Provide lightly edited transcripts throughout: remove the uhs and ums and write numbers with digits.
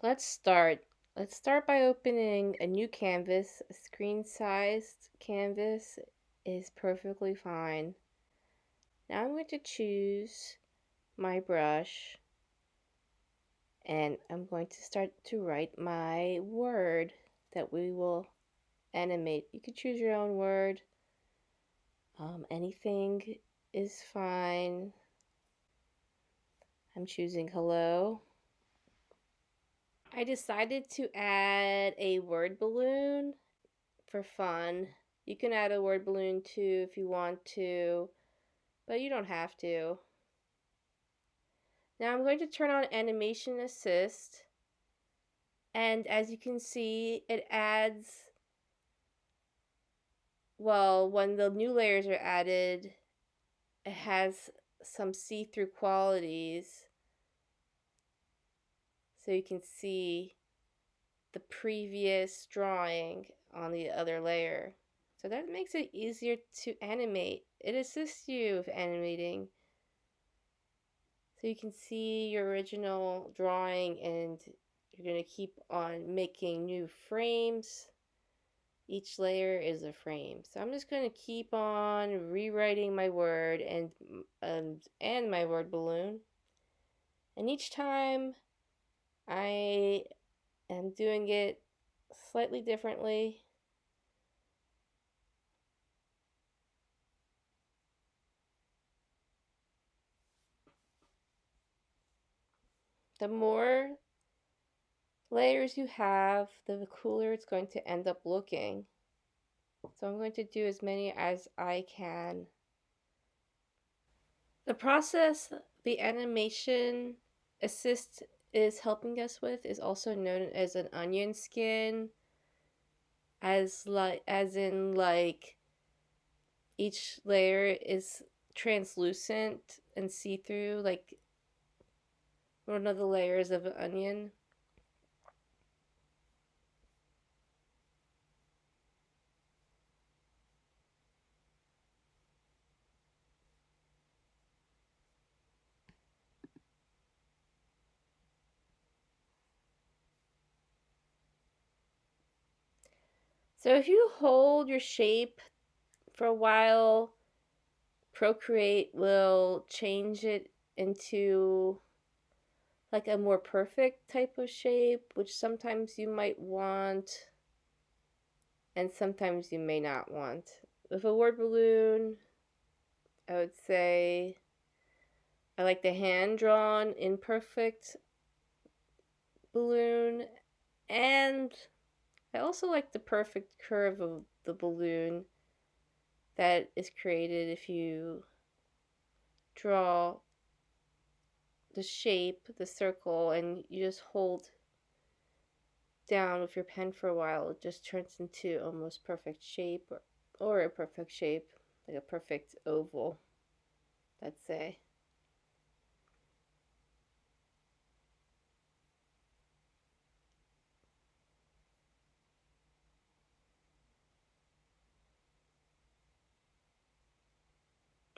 Let's start. Let's start by opening a new canvas. A screen-sized canvas is perfectly fine. Now I'm going to choose my brush and I'm going to start to write my word that we will animate. You can choose your own word. Anything is fine. I'm choosing hello. I decided to add a word balloon for fun. You can add a word balloon too if you want to, but you don't have to. Now I'm going to turn on animation assist, and as you can see, it adds, well, when the new layers are added, it has some see-through qualities, so you can see the previous drawing on the other layer. So that makes it easier to animate. It assists you with animating. So you can see your original drawing and you're going to keep on making new frames. Each layer is a frame. So I'm just going to keep on rewriting my word and my word balloon. And each time I am doing it slightly differently. The more layers you have, the cooler it's going to end up looking. So I'm going to do as many as I can. The process the animation assist is helping us with is also known as an onion skin, as in like each layer is translucent and see-through like one of the layers of an onion. So if you hold your shape for a while, Procreate will change it into like a more perfect type of shape, which sometimes you might want and sometimes you may not want. With a word balloon, I would say I like the hand drawn imperfect balloon, and I also like the perfect curve of the balloon that is created if you draw the shape, the circle, and you just hold down with your pen for a while. It just turns into almost perfect shape, or a perfect shape, like a perfect oval, let's say.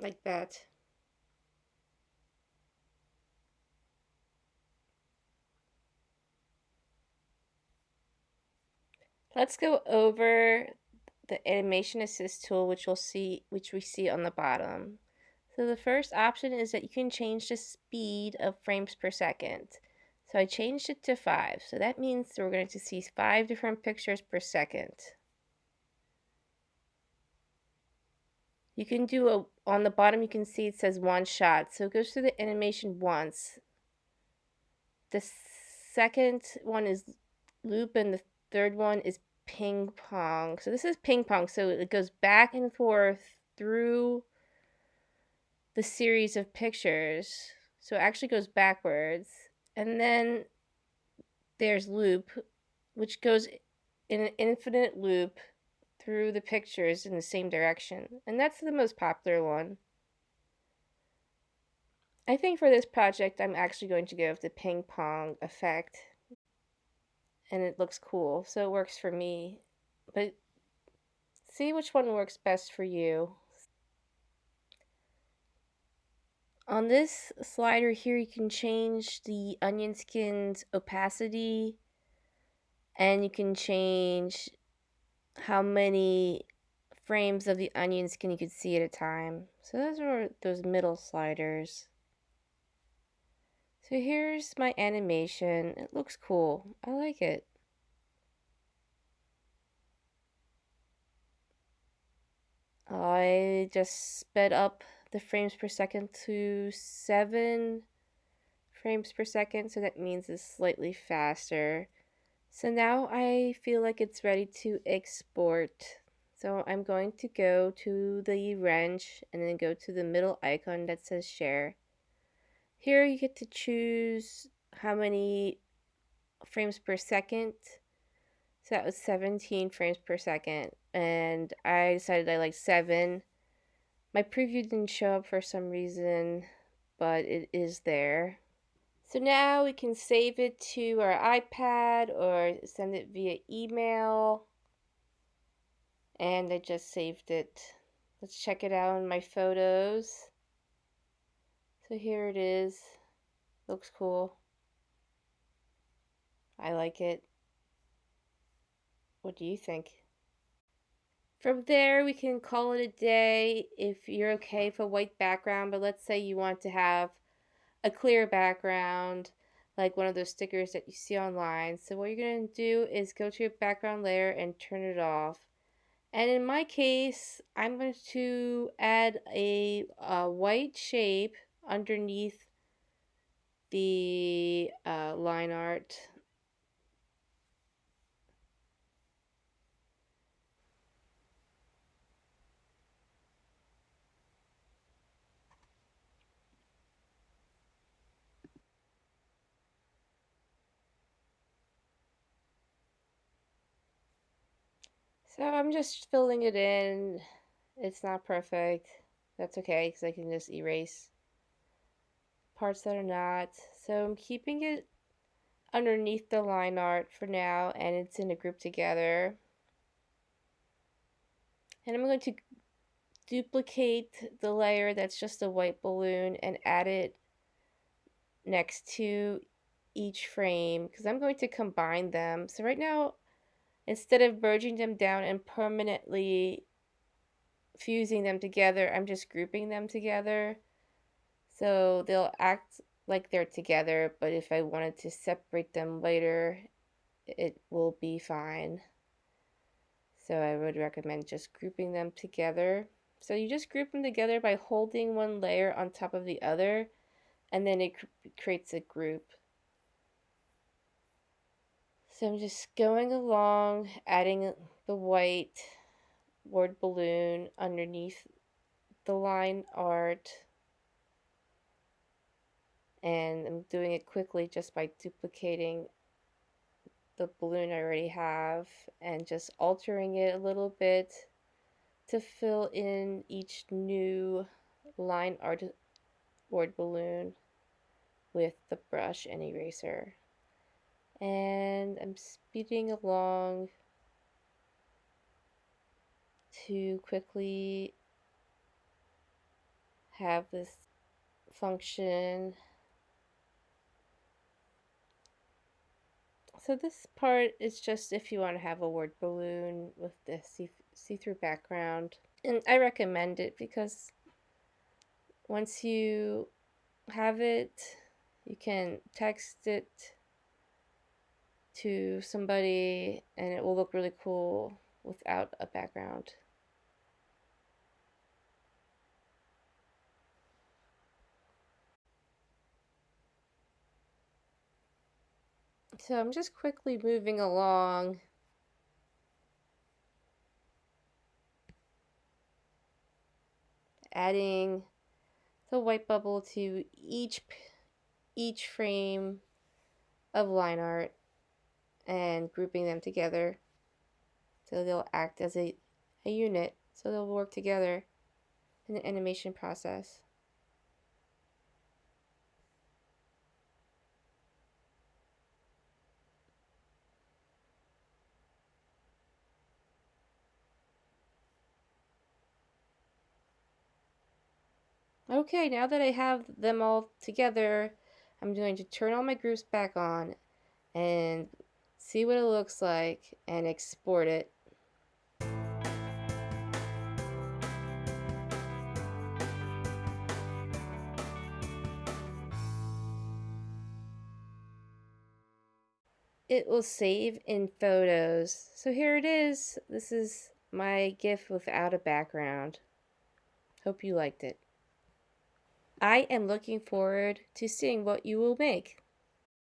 Like that. Let's go over the animation assist tool, which we see on the bottom. So the first option is that you can change the speed of frames per second. So I changed it to 5. So that means we're going to see 5 different pictures per second. You can do on the bottom you can see it says one shot. So it goes through the animation once. The second one is loop and the third one is ping pong. So this is ping pong. So it goes back and forth through the series of pictures. So it actually goes backwards. And then there's loop, which goes in an infinite loop through the pictures in the same direction. And that's the most popular one. I think for this project, I'm actually going to go with the ping pong effect. And it looks cool, so it works for me. But see which one works best for you. On this slider here, you can change the onion skin's opacity, and you can change how many frames of the onion skin you could see at a time. So those are those middle sliders. So here's my animation. It looks cool. I like it. I just sped up the frames per second to 7 frames per second, so that means it's slightly faster. So now I feel like it's ready to export. So I'm going to go to the wrench and then go to the middle icon that says share. Here you get to choose how many frames per second. So that was 17 frames per second, and I decided I like 7. My preview didn't show up for some reason, but it is there. So now we can save it to our iPad or send it via email. And I just saved it. Let's check it out in my photos. So here it is. Looks cool. I like it. What do you think? From there, we can call it a day if you're okay with a white background, but let's say you want to have a clear background, like one of those stickers that you see online. So what you're going to do is go to your background layer and turn it off. And in my case, I'm going to add a white shape underneath the line art. So I'm just filling it in. It's not perfect. That's okay, because I can just erase parts that are not. So I'm keeping it underneath the line art for now, and it's in a group together. And I'm going to duplicate the layer that's just a white balloon and add it next to each frame, because I'm going to combine them. So right now, instead of merging them down and permanently fusing them together, I'm just grouping them together. So they'll act like they're together, but if I wanted to separate them later, it will be fine. So I would recommend just grouping them together. So you just group them together by holding one layer on top of the other, and then it creates a group. So I'm just going along, adding the white word balloon underneath the line art, and I'm doing it quickly just by duplicating the balloon I already have and just altering it a little bit to fill in each new line art word balloon with the brush and eraser. And I'm speeding along to quickly have this function. So this part is just if you want to have a word balloon with the see-through background. And I recommend it because once you have it, you can text it to somebody and it will look really cool without a background. So I'm just quickly moving along, adding the white bubble to each frame of line art and grouping them together so they'll act as a unit, so they'll work together in the animation process. Okay, now that I have them all together, I'm going to turn all my groups back on and see what it looks like and export it. It will save in photos. So here it is. This is my GIF without a background. Hope you liked it. I am looking forward to seeing what you will make.